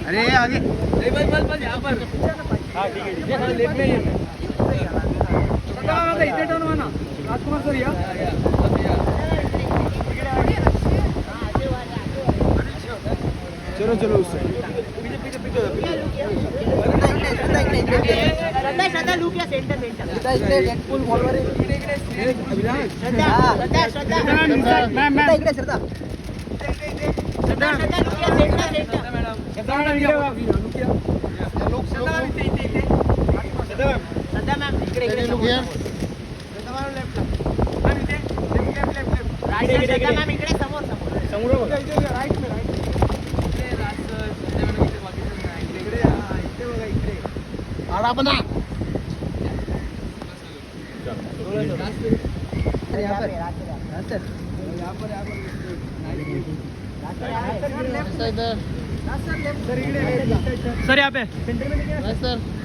अरे आगे बस यहाँ पर। हाँ ठीक है लेफ्ट में इथे टर्न व्हा ना राजकुमार सर या चलो चलो उससे श्रद्धा लुक या सेंटर फुल बॉलवर इकडे श्रद्धा सर यहाँ पे सर